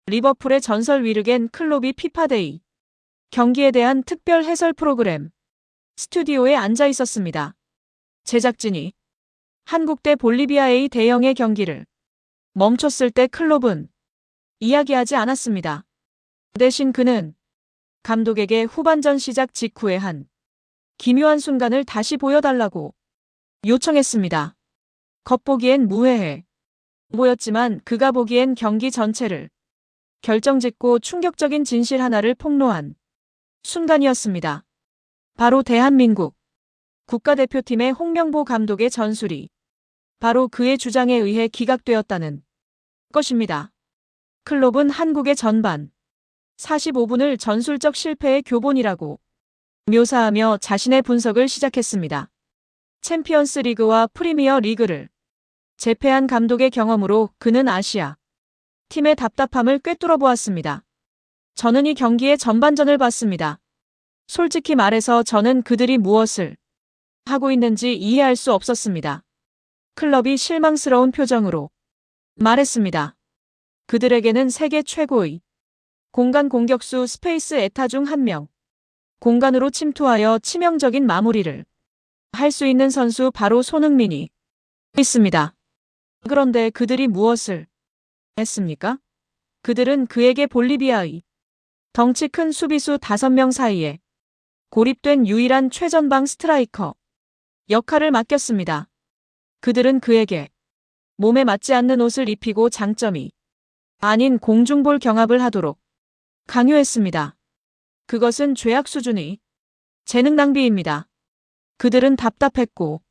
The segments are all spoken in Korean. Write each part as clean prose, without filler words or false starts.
리버풀의 전설 위르겐 클롭이 피파데이 경기에 대한 특별 해설 프로그램 스튜디오에 앉아 있었습니다. 제작진이 한국 대 볼리비아 A 대영의 경기를 멈췄을 때 클롭은 이야기하지 않았습니다. 대신 그는 감독에게 후반전 시작 직후에 한 기묘한 순간을 다시 보여달라고 요청했습니다. 겉보기엔 무해해 보였지만 그가 보기엔 경기 전체를 결정짓고 충격적인 진실 하나를 폭로한 순간이었습니다. 바로 대한민국 국가대표팀의 홍명보 감독의 전술이 바로 그의 주장에 의해 기각되었다는 것입니다. 클롭은 한국의 전반 45분을 전술적 실패의 교본이라고 묘사하며 자신의 분석을 시작했습니다. 챔피언스 리그와 프리미어 리그를 재패한 감독의 경험으로 그는 아시아 팀의 답답함을 꿰뚫어 보았습니다. 저는 이 경기의 전반전을 봤습니다. 솔직히 말해서 저는 그들이 무엇을 하고 있는지 이해할 수 없었습니다. 클럽이 실망스러운 표정으로 말했습니다. 그들에게는 세계 최고의 공간 공격수 스페이스 에타 중 한 명, 공간으로 침투하여 치명적인 마무리를 할 수 있는 선수 바로 손흥민이 있습니다. 그런데 그들이 무엇을 했습니까? 그들은 그에게 볼리비아의 덩치 큰 수비수 5명 사이에 고립된 유일한 최전방 스트라이커 역할을 맡겼습니다. 그들은 그에게 몸에 맞지 않는 옷을 입히고 장점이 아닌 공중볼 경합을 하도록 강요했습니다. 그것은 죄악 수준의 재능 낭비입니다. 그들은 답답했고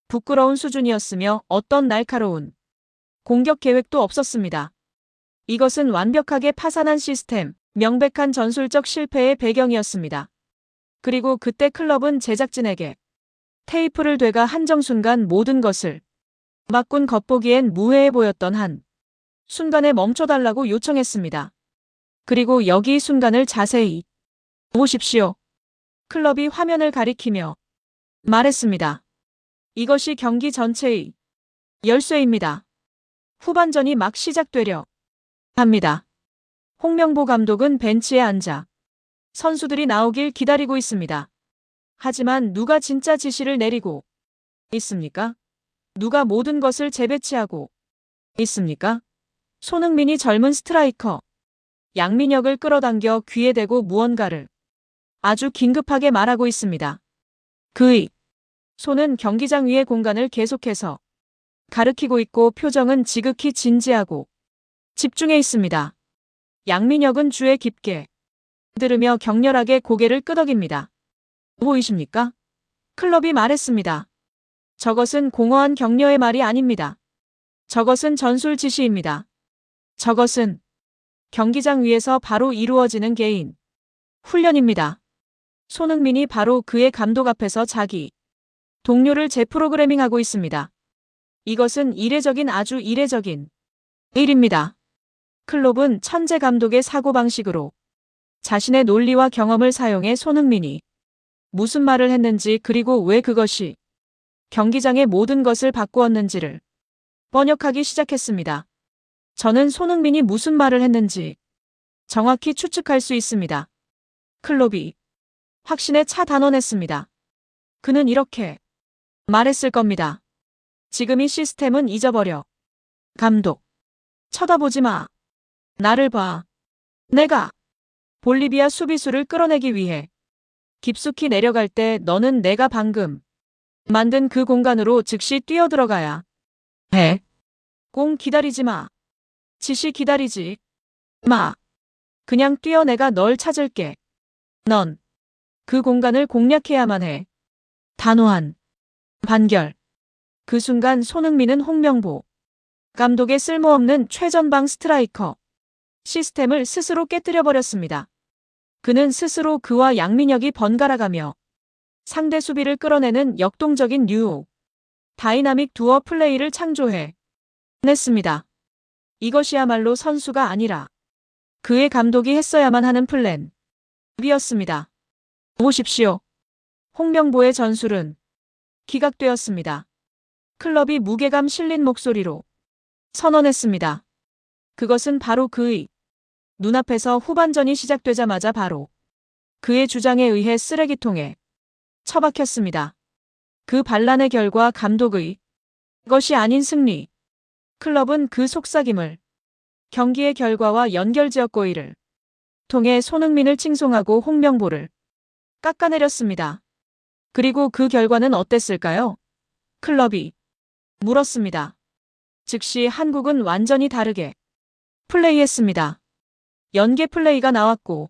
부끄러운 수준이었으며 어떤 날카로운 공격 계획도 없었습니다. 이것은 완벽하게 파산한 시스템, 명백한 전술적 실패의 배경이었습니다. 그리고 그때 클럽은 제작진에게 테이프를 되가 한정순간 모든 것을 바꾼 겉보기엔 무해해 보였던 한 순간에 멈춰달라고 요청했습니다. 그리고 여기 이 순간을 자세히 보십시오. 클럽이 화면을 가리키며 말했습니다. 이것이 경기 전체의 열쇠입니다. 후반전이 막 시작되려 합니다. 홍명보 감독은 벤치에 앉아 선수들이 나오길 기다리고 있습니다. 하지만 누가 진짜 지시를 내리고 있습니까? 누가 모든 것을 재배치하고 있습니까? 손흥민이 젊은 스트라이커 양민혁을 끌어당겨 귀에 대고 무언가를 아주 긴급하게 말하고 있습니다. 그의 손은 경기장 위의 공간을 계속해서 가리키고 있고 표정은 지극히 진지하고 집중해 있습니다. 양민혁은 주에 깊게 들으며 격렬하게 고개를 끄덕입니다. 보이십니까? 클럽이 말했습니다. 저것은 공허한 격려의 말이 아닙니다. 저것은 전술 지시입니다. 저것은 경기장 위에서 바로 이루어지는 개인 훈련입니다. 손흥민이 바로 그의 감독 앞에서 자기 동료를 재프로그래밍하고 있습니다. 이것은 이례적인 아주 이례적인 일입니다. 클롭은 천재 감독의 사고방식으로 자신의 논리와 경험을 사용해 손흥민이 무슨 말을 했는지 그리고 왜 그것이 경기장의 모든 것을 바꾸었는지를 번역하기 시작했습니다. 저는 손흥민이 무슨 말을 했는지 정확히 추측할 수 있습니다. 클롭이 확신에 차 단언했습니다. 그는 이렇게 말했을 겁니다. 지금 이 시스템은 잊어버려. 감독. 쳐다보지 마. 나를 봐. 내가 볼리비아 수비수를 끌어내기 위해 깊숙이 내려갈 때 너는 내가 방금 만든 그 공간으로 즉시 뛰어들어가야 해. 공 기다리지 마. 지시 기다리지 마. 그냥 뛰어 내가 널 찾을게. 넌 그 공간을 공략해야만 해. 단호한 반결. 그 순간 손흥민은 홍명보 감독의 쓸모없는 최전방 스트라이커 시스템을 스스로 깨뜨려 버렸습니다. 그는 스스로 그와 양민혁이 번갈아가며 상대 수비를 끌어내는 역동적인 뉴 다이나믹 두어 플레이를 창조해 냈습니다. 이것이야말로 선수가 아니라 그의 감독이 했어야만 하는 플랜이었습니다. 보십시오. 홍명보의 전술은 기각되었습니다. 클럽이 무게감 실린 목소리로 선언했습니다. 그것은 바로 그의 눈앞에서 후반전이 시작되자마자 바로 그의 주장에 의해 쓰레기통에 처박혔습니다. 그 반란의 결과 감독의 것이 아닌 승리. 클럽은 그 속삭임을 경기의 결과와 연결지었고 이를 통해 손흥민을 칭송하고 홍명보를 깎아내렸습니다. 그리고 그 결과는 어땠을까요? 클럽이 물었습니다. 즉시 한국은 완전히 다르게 플레이했습니다. 연계 플레이가 나왔고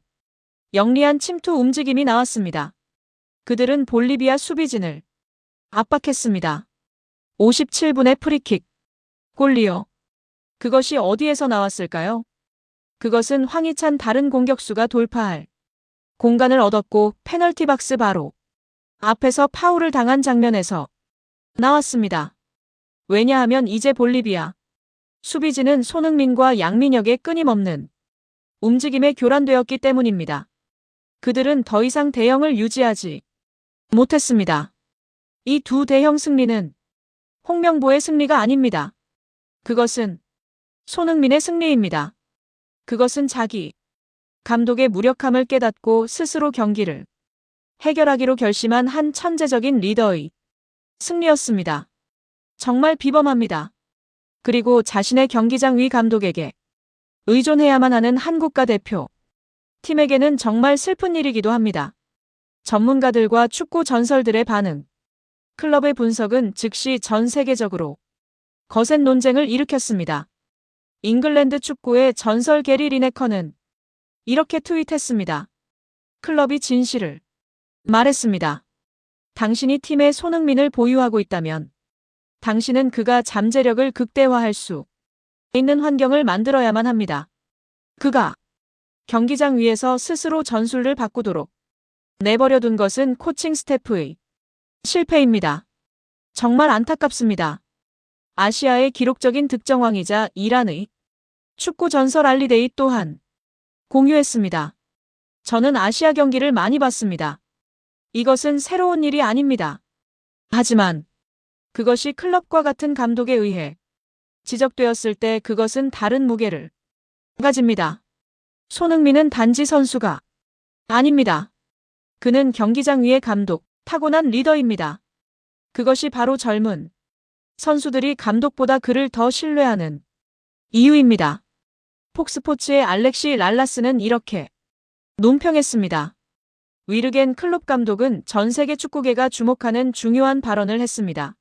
영리한 침투 움직임이 나왔습니다. 그들은 볼리비아 수비진을 압박했습니다. 57분의 프리킥. 골리요. 그것이 어디에서 나왔을까요? 그것은 황희찬 다른 공격수가 돌파할 공간을 얻었고 페널티 박스 바로 앞에서 파울을 당한 장면에서 나왔습니다. 왜냐하면 이제 볼리비아 수비진은 손흥민과 양민혁의 끊임없는 움직임에 교란되었기 때문입니다. 그들은 더 이상 대형을 유지하지 못했습니다. 이 두 대형 승리는 홍명보의 승리가 아닙니다. 그것은 손흥민의 승리입니다. 그것은 자기 감독의 무력함을 깨닫고 스스로 경기를 해결하기로 결심한 한 천재적인 리더의 승리였습니다. 정말 비범합니다. 그리고 자신의 경기장 위 감독에게 의존해야만 하는 한 국가대표 팀에게는 정말 슬픈 일이기도 합니다. 전문가들과 축구 전설들의 반응. 클럽의 분석은 즉시 전 세계적으로 거센 논쟁을 일으켰습니다. 잉글랜드 축구의 전설 게리 리네커는 이렇게 트윗했습니다. 클럽이 진실을 말했습니다. 당신이 팀의 손흥민을 보유하고 있다면 당신은 그가 잠재력을 극대화할 수 있는 환경을 만들어야만 합니다. 그가 경기장 위에서 스스로 전술을 바꾸도록 내버려둔 것은 코칭 스태프의 실패입니다. 정말 안타깝습니다. 아시아의 기록적인 득점왕이자 이란의 축구 전설 알리데이 또한 공유했습니다. 저는 아시아 경기를 많이 봤습니다. 이것은 새로운 일이 아닙니다. 하지만 그것이 클럽과 같은 감독에 의해 지적되었을 때 그것은 다른 무게를 가집니다. 손흥민은 단지 선수가 아닙니다. 그는 경기장 위의 감독, 타고난 리더입니다. 그것이 바로 젊은 선수들이 감독보다 그를 더 신뢰하는 이유입니다. 폭스포츠의 알렉시 랄라스는 이렇게 논평했습니다. 위르겐 클롭 감독은 전 세계 축구계가 주목하는 중요한 발언을 했습니다.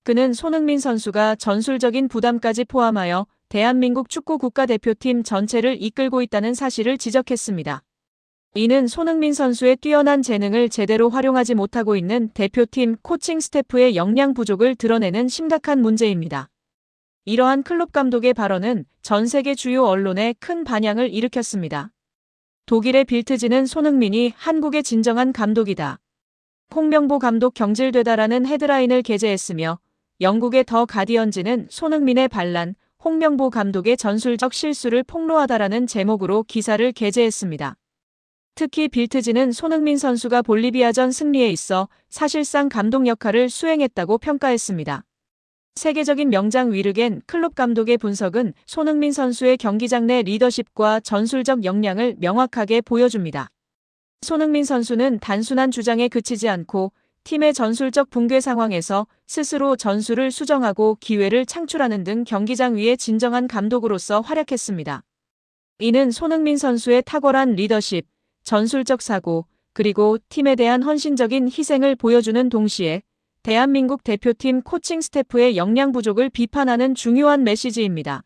그는 손흥민 선수가 전술적인 부담까지 포함하여 대한민국 축구 국가대표팀 전체를 이끌고 있다는 사실을 지적했습니다. 이는 손흥민 선수의 뛰어난 재능을 제대로 활용하지 못하고 있는 대표팀 코칭 스태프의 역량 부족을 드러내는 심각한 문제입니다. 이러한 클롭 감독의 발언은 전 세계 주요 언론에 큰 반향을 일으켰습니다. 독일의 빌트지는 손흥민이 한국의 진정한 감독이다. 홍명보 감독 경질되다라는 헤드라인을 게재했으며 영국의 더 가디언지는 손흥민의 반란, 홍명보 감독의 전술적 실수를 폭로하다라는 제목으로 기사를 게재했습니다. 특히 빌트지는 손흥민 선수가 볼리비아전 승리에 있어 사실상 감독 역할을 수행했다고 평가했습니다. 세계적인 명장 위르겐 클롭 감독의 분석은 손흥민 선수의 경기장 내 리더십과 전술적 역량을 명확하게 보여줍니다. 손흥민 선수는 단순한 주장에 그치지 않고 팀의 전술적 붕괴 상황에서 스스로 전술을 수정하고 기회를 창출하는 등 경기장 위의 진정한 감독으로서 활약했습니다. 이는 손흥민 선수의 탁월한 리더십, 전술적 사고, 그리고 팀에 대한 헌신적인 희생을 보여주는 동시에 대한민국 대표팀 코칭 스태프의 역량 부족을 비판하는 중요한 메시지입니다.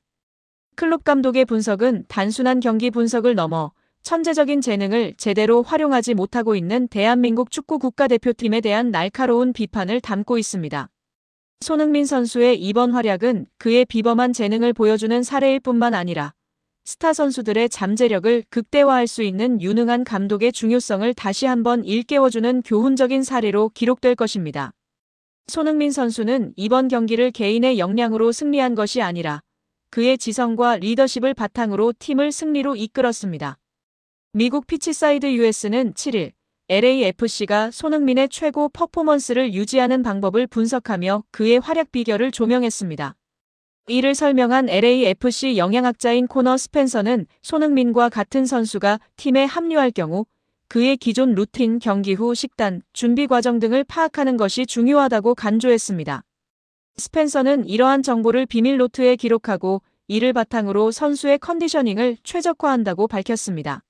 클롭 감독의 분석은 단순한 경기 분석을 넘어 천재적인 재능을 제대로 활용하지 못하고 있는 대한민국 축구 국가대표팀에 대한 날카로운 비판을 담고 있습니다. 손흥민 선수의 이번 활약은 그의 비범한 재능을 보여주는 사례일 뿐만 아니라 스타 선수들의 잠재력을 극대화할 수 있는 유능한 감독의 중요성을 다시 한번 일깨워주는 교훈적인 사례로 기록될 것입니다. 손흥민 선수는 이번 경기를 개인의 역량으로 승리한 것이 아니라 그의 지성과 리더십을 바탕으로 팀을 승리로 이끌었습니다. 미국 피치사이드 US는 7일 LAFC가 손흥민의 최고 퍼포먼스를 유지하는 방법을 분석하며 그의 활약 비결을 조명했습니다. 이를 설명한 LAFC 영양학자인 코너 스펜서는 손흥민과 같은 선수가 팀에 합류할 경우 그의 기존 루틴, 경기 후 식단, 준비 과정 등을 파악하는 것이 중요하다고 강조했습니다. 스펜서는 이러한 정보를 비밀 노트에 기록하고 이를 바탕으로 선수의 컨디셔닝을 최적화한다고 밝혔습니다.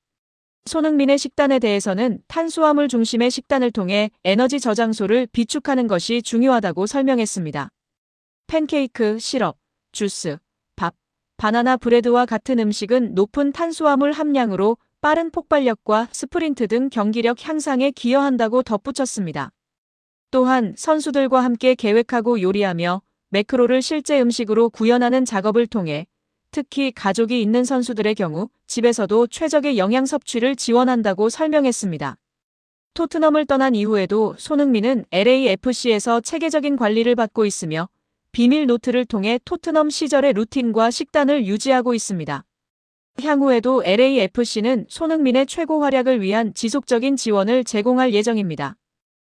손흥민의 식단에 대해서는 탄수화물 중심의 식단을 통해 에너지 저장소를 비축하는 것이 중요하다고 설명했습니다. 팬케이크, 시럽, 주스, 밥, 바나나 브레드와 같은 음식은 높은 탄수화물 함량으로 빠른 폭발력과 스프린트 등 경기력 향상에 기여한다고 덧붙였습니다. 또한 선수들과 함께 계획하고 요리하며 매크로를 실제 음식으로 구현하는 작업을 통해 특히 가족이 있는 선수들의 경우 집에서도 최적의 영양 섭취를 지원한다고 설명했습니다. 토트넘을 떠난 이후에도 손흥민은 LAFC에서 체계적인 관리를 받고 있으며 비밀 노트를 통해 토트넘 시절의 루틴과 식단을 유지하고 있습니다. 향후에도 LAFC는 손흥민의 최고 활약을 위한 지속적인 지원을 제공할 예정입니다.